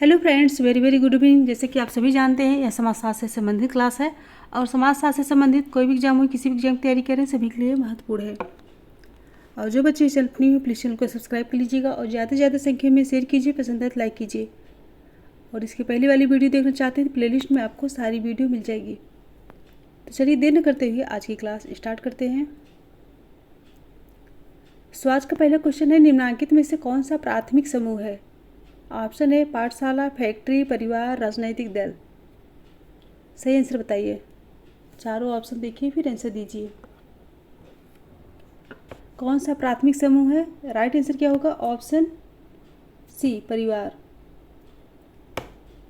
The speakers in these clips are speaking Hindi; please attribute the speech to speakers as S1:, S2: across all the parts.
S1: Hello friends, very very good evening. जैसे कि आप सभी जानते हैं, यह समाजशास्त्र से संबंधित क्लास है और समाजशास्त्र से संबंधित कोई भी एग्जाम हो, किसी भी एग्जाम की तैयारी करें, सभी के लिए महत्वपूर्ण है। और जो बच्चे चैनल पर न्यू हो, प्लीज़ चैनल को सब्सक्राइब कर लीजिएगा और ज़्यादा से ज़्यादा संख्या में शेयर कीजिए, पसंद है तो लाइक कीजिए। और इसकी पहली वाली वीडियो देखना चाहते हैं तो प्लेलिस्ट में आपको सारी वीडियो मिल जाएगी। तो चलिए देर न करते हुए आज की क्लास स्टार्ट करते हैं। सो आज का पहला क्वेश्चन है, निम्नलिखित में से कौन सा प्राथमिक समूह है? ऑप्शन है पाठशाला, फैक्ट्री, परिवार, राजनीतिक दल। सही आंसर बताइए। चारों ऑप्शन देखिए फिर आंसर दीजिए। कौन सा प्राथमिक समूह है? राइट आंसर क्या होगा? ऑप्शन सी, परिवार।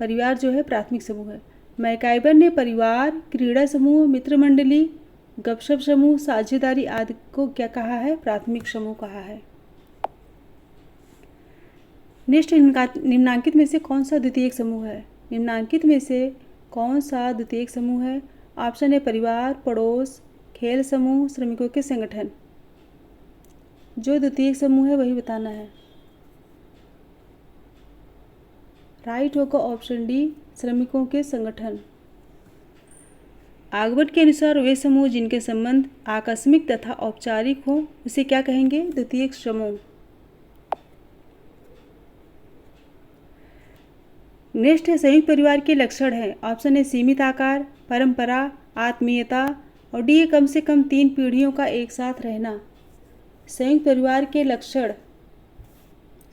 S1: परिवार जो है प्राथमिक समूह है। मैकाइबर ने परिवार, क्रीड़ा समूह, मित्र मंडली, गपशप समूह, साझेदारी आदि को क्या कहा है? प्राथमिक समूह कहा है। नेक्स्ट, निम्नांकित में से कौन सा द्वितीयक समूह है? निम्नांकित में से कौन सा द्वितीयक समूह है? ऑप्शन है परिवार, पड़ोस, खेल समूह, श्रमिकों के संगठन। जो द्वितीयक समूह है वही बताना है। राइट होगा ऑप्शन डी, श्रमिकों के संगठन। आगवट के अनुसार वे समूह जिनके संबंध आकस्मिक तथा औपचारिक हो उसे क्या कहेंगे? द्वितीयक समूह। नेक्स्ट है, संयुक्त परिवार के लक्षण है। ऑप्शन है सीमित आकार, परंपरा, आत्मीयता और डी कम से कम 3 पीढ़ियों का एक साथ रहना। संयुक्त परिवार के लक्षण,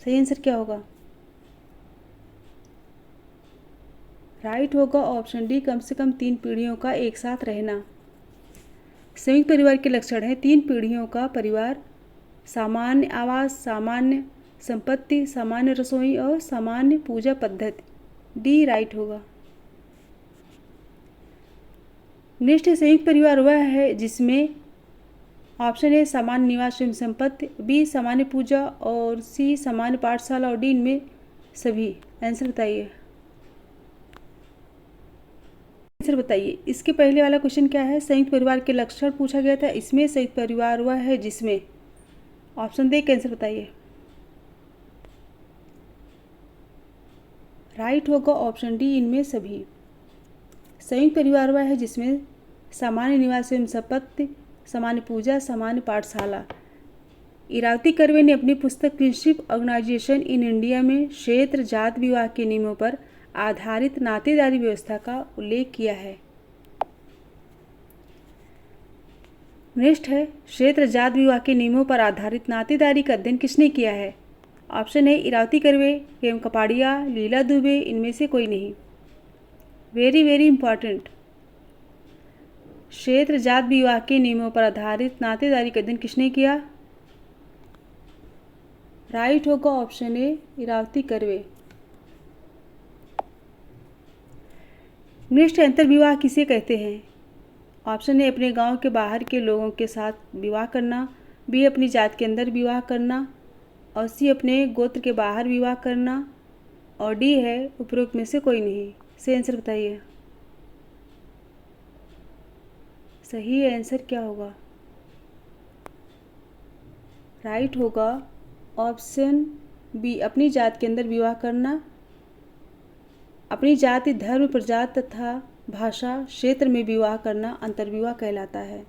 S1: सही आंसर क्या होगा? राइट होगा ऑप्शन डी, कम से कम 3 पीढ़ियों का एक साथ रहना। संयुक्त परिवार के लक्षण है 3 पीढ़ियों का परिवार, सामान्य आवास, सामान्य संपत्ति, सामान्य रसोई और सामान्य पूजा पद्धति। डी राइट होगा। नेक्स्ट है, संयुक्त परिवार वह है जिसमें ऑप्शन ए सामान्य निवास एवं संपत्ति, बी सामान्य पूजा और सी सामान्य पाठशाला और डी इनमें सभी। आंसर बताइए। आंसर बताइए। इसके पहले वाला क्वेश्चन क्या है? संयुक्त परिवार के लक्षण पूछा गया था, इसमें संयुक्त परिवार वह है जिसमें। ऑप्शन दे के आंसर बताइए। राइट होगा ऑप्शन डी, इनमें सभी। संयुक्त परिवार वह है जिसमें सामान्य निवास एवं संपत्ति, सामान्य पूजा, सामान्य पाठशाला। इरावती कर्वे ने अपनी पुस्तक किनशिप ऑर्गेनाइजेशन इन इंडिया में क्षेत्र जात विवाह के नियमों पर आधारित नातेदारी व्यवस्था का उल्लेख किया है। नेक्स्ट है, क्षेत्र जात विवाह के नियमों पर आधारित नातेदारी का अध्ययन किसने किया है? ऑप्शन है इरावती कर्वे, एवं कपाड़िया, लीला दुबे, इनमें से कोई नहीं। Very very important. क्षेत्र जात विवाह के नियमों पर आधारित नातेदारी का अध्ययन किसने किया? राइट होगा option A, Irawati Karve. Next, अंतर्विवाह किसे कहते हैं? ऑप्शन ए अपने गांव के बाहर के लोगों के साथ विवाह करना, बी अपनी जात के अंदर विवाह करना और सी अपने गोत्र के बाहर विवाह करना और डी है उपरोक्त में से कोई नहीं। सही आंसर बताइए। सही आंसर क्या होगा? राइट होगा ऑप्शन बी, अपनी जात के अंदर विवाह करना। अपनी जाति, धर्म, प्रजात तथा भाषा क्षेत्र में विवाह करना अंतर्विवाह कहलाता है।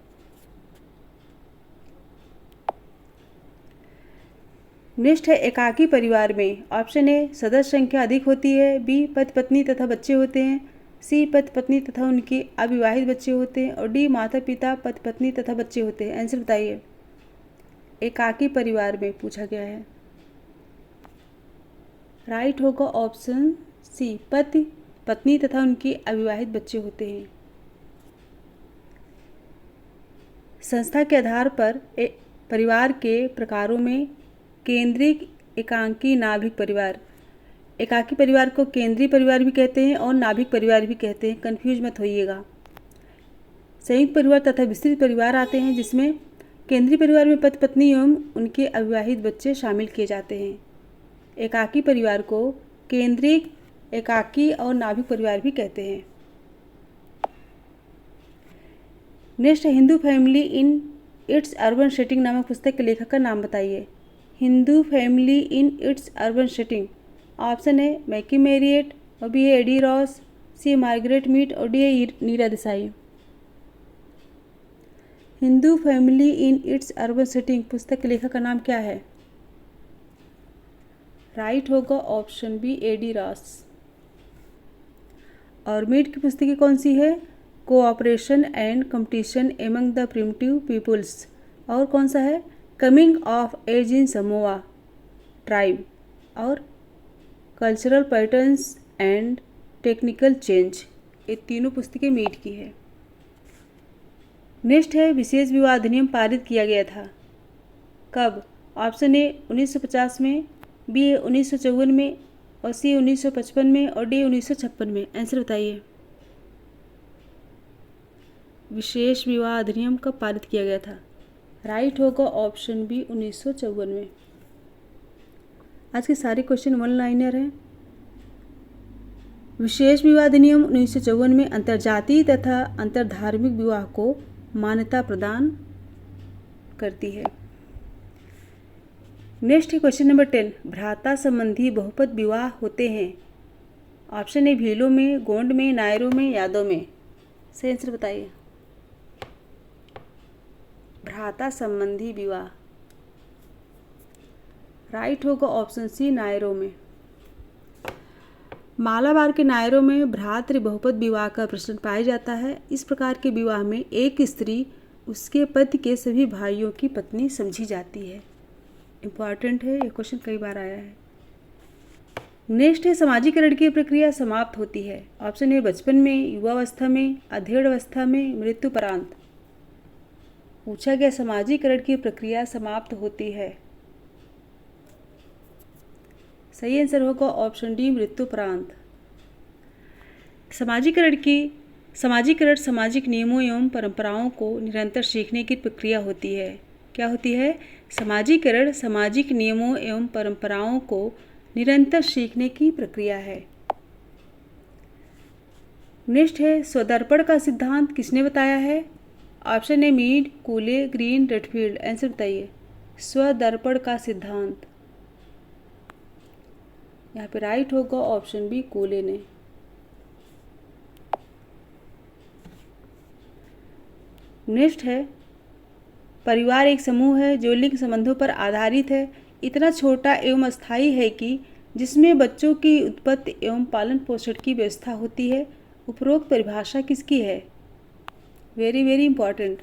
S1: नेक्स्ट है, एकाकी परिवार में ऑप्शन ए सदस्य संख्या अधिक होती है, बी पति पत्नी तथा बच्चे होते हैं, सी पति पत्नी तथा उनके अविवाहित बच्चे होते हैं और डी माता पिता, पति पत्नी तथा बच्चे होते हैं। आंसर बताइए। एकाकी परिवार में पूछा गया है। राइट होगा ऑप्शन सी, पति पत्नी तथा उनके अविवाहित बच्चे होते हैं। संस्था के आधार पर परिवार के प्रकारों में केंद्रीय, एकांकी, नाभिक परिवार। एकाकी परिवार को केंद्रीय परिवार भी कहते हैं और नाभिक परिवार भी कहते हैं, कंफ्यूज मत होइएगा। संयुक्त परिवार तथा विस्तृत परिवार आते हैं जिसमें केंद्रीय परिवार में पति पत्नी एवं उनके अविवाहित बच्चे शामिल किए जाते हैं। एकाकी परिवार को केंद्रीय, एकाकी और नाभिक परिवार भी कहते हैं। Next, Hindu family in its urban setting नामक पुस्तक के लेखक का नाम बताइए। Hindu family in its urban setting. Option है मैकी मैरियट, और बी है Eddie Ross, C Margaret Mead, और डी है Neera Desai. Hindu family in its urban setting पुस्तक के लेखक का नाम क्या है? राइट होगा ऑप्शन बी एडी रॉस। और मीड की पुस्तकें कौन सी है? Cooperation and competition among the primitive peoples, और कौन सा है? Coming of age in Samoa tribe, और cultural patterns and technical change. ये तीनों पुस्तकें मीड की है। नेक्स्ट है विशेष विवाह अधिनियम पारित किया गया था कब? ऑप्शन ए 1950 में, बी ए 1954 में, और सी 1955 में, और डी 1956 में। आंसर बताइए। विशेष विवाह अधिनियम कब पारित किया गया था? राइट होगा ऑप्शन बी 1954 में। आज के सारे क्वेश्चन वन लाइनर हैं। विशेष विवाह अधिनियम 1954 में अंतर्जातीय तथा अंतरधार्मिक विवाह को मान्यता प्रदान करती है। नेक्स्ट है क्वेश्चन नंबर 10। भ्राता संबंधी बहुपद विवाह होते हैं। ऑप्शन ए भीलों में, गोंड में, नायरों में, यादव में। सही आंसर बताइए। भ्राता संबंधी विवाह राइट होगा ऑप्शन सी नायरों में। मालाबार के नायरों में भ्रातृ बहुपद विवाह का प्रचलन पाया जाता है। इस प्रकार के विवाह में एक स्त्री उसके पति के सभी भाइयों की पत्नी समझी जाती है। इम्पॉर्टेंट है, ये क्वेश्चन कई बार आया है। नेक्स्ट है समाजीकरण की प्रक्रिया समाप्त होती है। ऑप्शन ए बचपन में, युवावस्था में, अधेड़ अवस्था में, मृत्युपरांत। पूछा गया समाजीकरण की प्रक्रिया समाप्त होती है। सही आंसर होगा ऑप्शन डी मृत्युपरांत। समाजीकरण सामाजिक नियमों एवं परंपराओं को निरंतर सीखने की प्रक्रिया होती है। क्या होती है? समाजीकरण सामाजिक नियमों एवं परंपराओं को निरंतर सीखने की प्रक्रिया है। नेक्स्ट है स्वदर्पण का सिद्धांत किसने बताया है? Option A Mead, Cooley, Green, Redfield. Answer बताइए। स्वदर्पण का सिद्धांत यहाँ पे राइट होगा ऑप्शन बी कूले ने। नेक्स्ट है परिवार एक समूह है जो लिंग संबंधों पर आधारित है, इतना छोटा एवं अस्थायी है कि जिसमें बच्चों की उत्पत्ति एवं पालन पोषण की व्यवस्था होती है। उपरोक्त परिभाषा किसकी है? Very very important.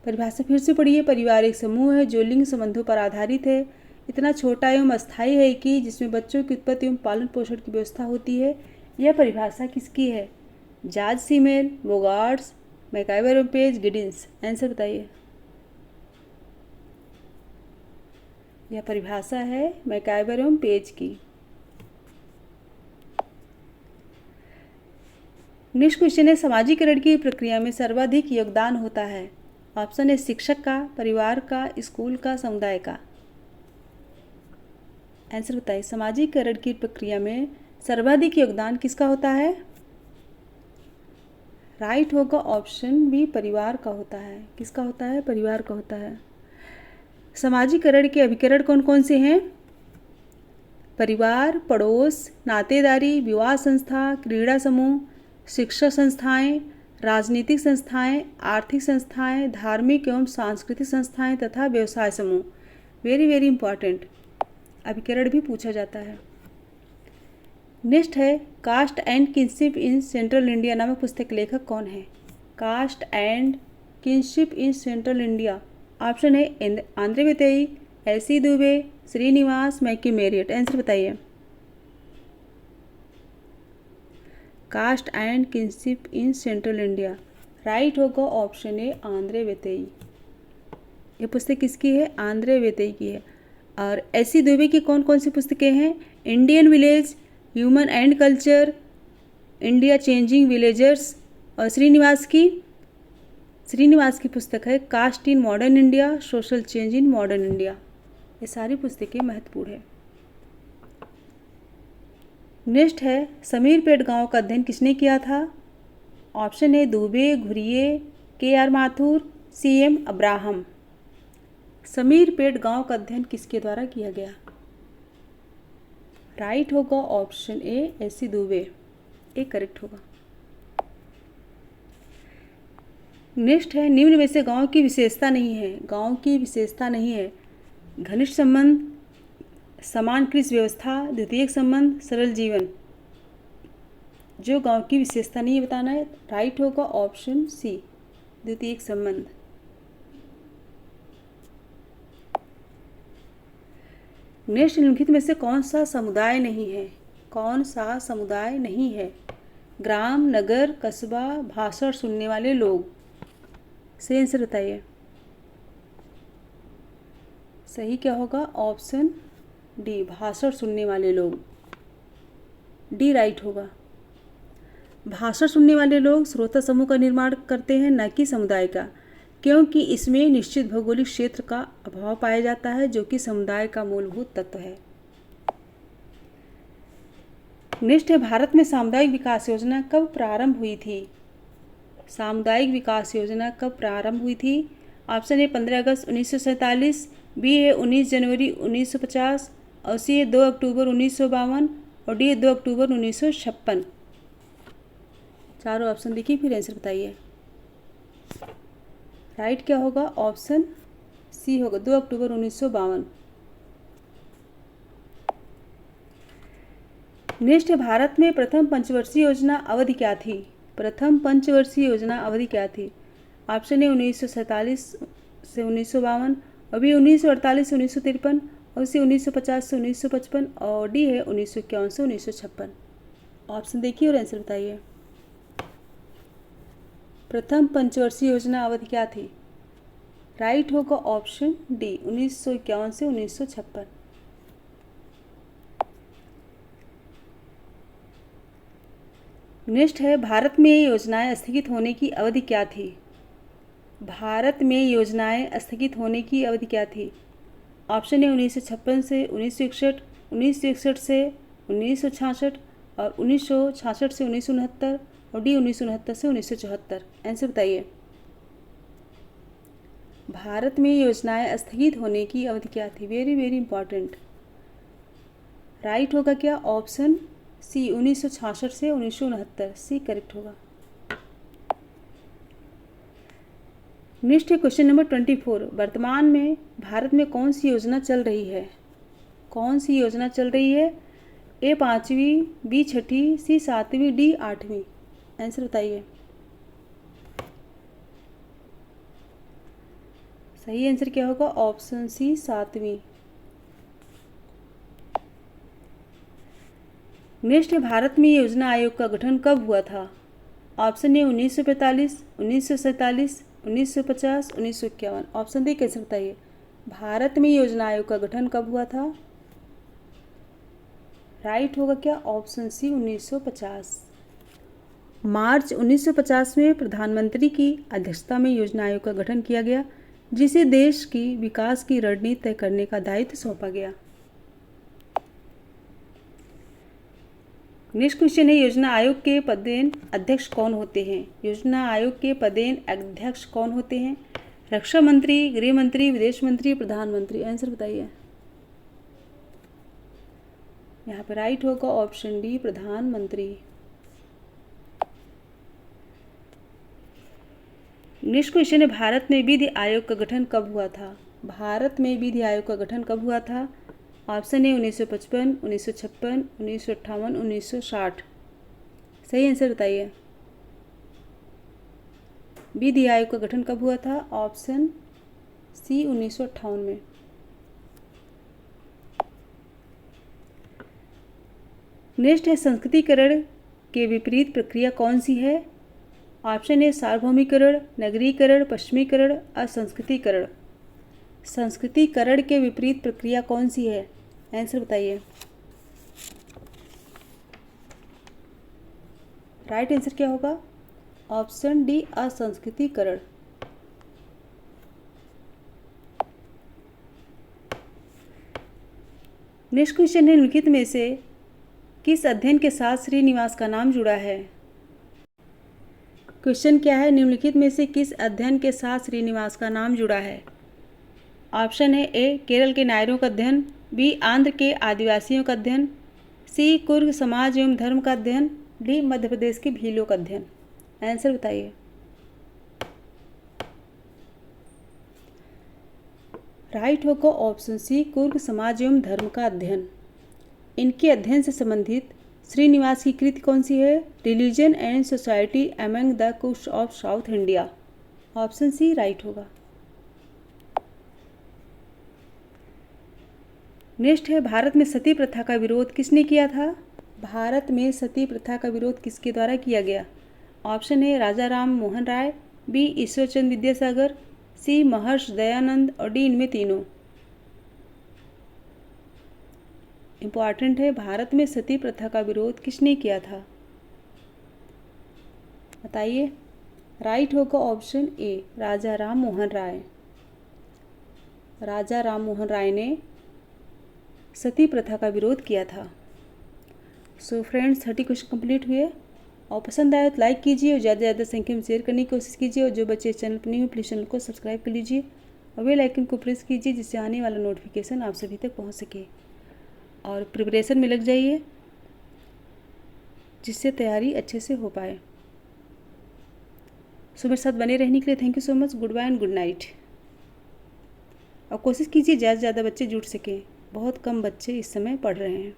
S1: परिभाषा फिर से पढ़िए। परिवार एक समूह है जो लिंग संबंधों पर आधारित है, इतना छोटा एवं अस्थायी है कि जिसमें बच्चों की उत्पत्ति एवं पालन पोषण की व्यवस्था होती है। यह परिभाषा किसकी है? जॉर्ज सीमेल, बोगार्ट्स, मैकाइवर एवं पेज, गिडिंस। आंसर बताइए। यह परिभाषा है मैकाइवर एवं पेज की। नेक्स्ट क्वेश्चन है समाजीकरण की प्रक्रिया में सर्वाधिक योगदान होता है। ऑप्शन है शिक्षक का, परिवार का, स्कूल का, समुदाय का। आंसर बताइए। समाजीकरण की प्रक्रिया में सर्वाधिक योगदान किसका होता है? राइट होगा ऑप्शन बी परिवार का होता है। किसका होता है? परिवार का होता है। समाजीकरण के अभिकरण कौन कौन से हैं? परिवार, पड़ोस, नातेदारी, विवाह संस्था, क्रीड़ा समूह, शिक्षा संस्थाएं, राजनीतिक संस्थाएं, आर्थिक संस्थाएं, धार्मिक एवं सांस्कृतिक संस्थाएं तथा व्यवसाय समूह। Very very important. अभिकरण भी पूछा जाता है। नेक्स्ट है caste and kinship in central India नामक पुस्तक के लेखक कौन है? Caste and kinship in central India. Option है Andre Beteille, SC Dube, Srinivas, McKim Marriott. Answer बताइए। Caste and kinship in central India right होगा ऑप्शन ए आंद्रे बेतेई। ये पुस्तक किसकी है? आंद्रे बेतेई की है। और एसी दुबे की कौन कौन सी पुस्तकें हैं? Indian village, human and culture, India changing villagers. और श्रीनिवास की पुस्तक है caste in modern India, social change in modern India. ये सारी पुस्तकें महत्वपूर्ण है। नेक्स्ट है समीरपेट गांव का अध्ययन किसने किया था? ऑप्शन है Dubey, Ghurye, KR. Mathur, CM. Abraham. Samirpet गांव का अध्ययन किसके द्वारा किया गया? राइट होगा option A AC Dubey, A correct होगा। नेक्स्ट है निम्न में से गांव की विशेषता नहीं है। गांव की विशेषता नहीं है। घनिष्ठ संबंध, समान कृषि व्यवस्था, द्वितीयक संबंध, सरल जीवन। जो गांव की विशेषता नहीं है बताना है। राइट होगा ऑप्शन सी द्वितीयक संबंध। नेक्स्ट निम्नलिखित में से कौन सा समुदाय नहीं है। कौन सा समुदाय नहीं है। ग्राम, नगर, कस्बा, भाषण सुनने वाले लोग। सही आंसर बताइए। सही क्या होगा ऑप्शन डी भाषण सुनने वाले लोग, डी राइट होगा। भाषण सुनने वाले लोग श्रोता समूह का निर्माण करते हैं, न कि समुदाय का, क्योंकि इसमें निश्चित भौगोलिक क्षेत्र का अभाव पाया जाता है जो कि समुदाय का मूलभूत तत्व है। नेक्स्ट है भारत में सामुदायिक विकास योजना कब प्रारंभ हुई थी। सामुदायिक विकास योजना कब प्रारंभ हुई थी। ऑप्शन ए 15 अगस्त 1947, बी है 19 जनवरी 1950 और सी है 2 अक्टूबर 1952 और डी है 2 अक्टूबर 1956। चारों ऑप्शन देखिए फिर आंसर बताइए। राइट क्या होगा ऑप्शन सी होगा 2 अक्टूबर 1952। नेक्स्ट है भारत में प्रथम पंचवर्षीय योजना अवधि क्या थी। प्रथम पंचवर्षीय योजना अवधि क्या थी। ऑप्शन ए 1947 से 1952 और बी 1948 से 1953 और सी 1950 से 1955 और डी है 1951 से 1956। ऑप्शन देखिए और आंसर बताइए। प्रथम पंचवर्षीय योजना अवधि क्या थी। राइट होगा ऑप्शन डी 1951 से 1956। नेक्स्ट है भारत में योजनाएं स्थगित होने की अवधि क्या थी। भारत में योजनाएं स्थगित होने की अवधि क्या थी। ऑप्शन ए 1956 से 1961, 1961 से 1966 और 1966 से 1969 और डी 1969 से 1974। आंसर बताइए। भारत में योजनाएं स्थगित होने की अवधि क्या थी। Very very important. राइट होगा क्या ऑप्शन सी 1966 से 1969, सी करेक्ट होगा। नेक्स्ट है क्वेश्चन नंबर 24। वर्तमान में भारत में कौन सी योजना चल रही है। कौन सी योजना चल रही है। ए 5वीं, बी 6ठी, सी 7वीं, डी 8वीं। आंसर बताइए। सही आंसर क्या होगा ऑप्शन सी 7वीं। नेक्स्ट है भारत में योजना आयोग का गठन कब हुआ था। Option A 1945, 1947, 1950, 1951। ऑप्शन डी कैसे बताइए। भारत में योजना आयोग का गठन कब हुआ था। राइट होगा क्या ऑप्शन सी 1950। मार्च 1950 में प्रधानमंत्री की अध्यक्षता में योजना आयोग का गठन किया गया, जिसे देश की विकास की रणनीति तय करने का दायित्व सौंपा गया। नेक्स्ट क्वेश्चन है योजना आयोग के पदेन अध्यक्ष कौन होते हैं। योजना आयोग के पदेन अध्यक्ष कौन होते हैं। रक्षा मंत्री, गृह मंत्री, विदेश मंत्री, प्रधानमंत्री। आंसर बताइए। यहाँ पर राइट होगा ऑप्शन डी प्रधानमंत्री। नेक्स्ट क्वेश्चन है भारत में विधि आयोग का गठन कब हुआ था। भारत में विधि आयोग का गठन कब हुआ था। Option A 1955, 1956, 1958, 1960। सही आंसर बताइए। विधि आयोग का गठन कब हुआ था। ऑप्शन सी 1958 में। नेक्स्ट है संस्कृतिकरण के विपरीत प्रक्रिया कौन सी है। ऑप्शन ए सार्वभौमिकरण, नगरीकरण, पश्चिमीकरण, असंस्कृतिकरण। संस्कृतिकरण के विपरीत प्रक्रिया कौन सी है। आंसर बताइए। राइट आंसर क्या होगा ऑप्शन डी असंस्कृतिकरण। नेक्स्ट क्वेश्चन है निम्नलिखित में से किस अध्ययन के साथ श्रीनिवास का नाम जुड़ा है। क्वेश्चन क्या है निम्नलिखित में से किस अध्ययन के साथ श्रीनिवास का नाम जुड़ा है। ऑप्शन है ए केरल के नायरों का अध्ययन, बी आंध्र के आदिवासियों का अध्ययन, सी कुर्ग समाज एवं धर्म का अध्ययन, डी मध्य प्रदेश के भीलों का अध्ययन। आंसर बताइए। राइट होगा ऑप्शन सी कुर्ग समाज एवं धर्म का अध्ययन। इनके अध्ययन से संबंधित श्रीनिवास की कृति कौन सी है? Religion and society among the Coorgs of South India. Option C right होगा। नेक्स्ट है, भारत में सती प्रथा का विरोध किसने किया था? भारत में सती प्रथा का विरोध किसके द्वारा किया गया? ऑप्शन है राजा राम मोहन राय, बी ईश्वरचंद विद्यासागर, सी महर्षि दयानंद और डी इनमें तीनों। इंपॉर्टेंट है, भारत में सती प्रथा का विरोध किसने किया था? बताइए। राइट होगा ऑप्शन ए राजा राम मोहन राय। राजा राम मोहन राय ने सती प्रथा का विरोध किया था। सो फ्रेंड्स 30 क्वेश्चन कंप्लीट हुए और पसंद आया तो लाइक कीजिए और ज़्यादा से ज़्यादा संख्या में शेयर करने की कोशिश कीजिए और जो बच्चे चैनल पर नहीं हो प्लीज़ चैनल को सब्सक्राइब कर लीजिए और बेल आइकन को प्रेस कीजिए जिससे आने वाला नोटिफिकेशन आप सभी तक पहुंच सके और प्रिपरेशन में लग जाइए जिससे तैयारी अच्छे से हो पाए। सो मेरे साथ बने रहने के लिए thank you so much. Good bye and good night. और कोशिश कीजिए ज़्यादा से ज़्यादा बच्चे जुड़ सकें, बहुत कम बच्चे इस समय पढ़ रहे हैं।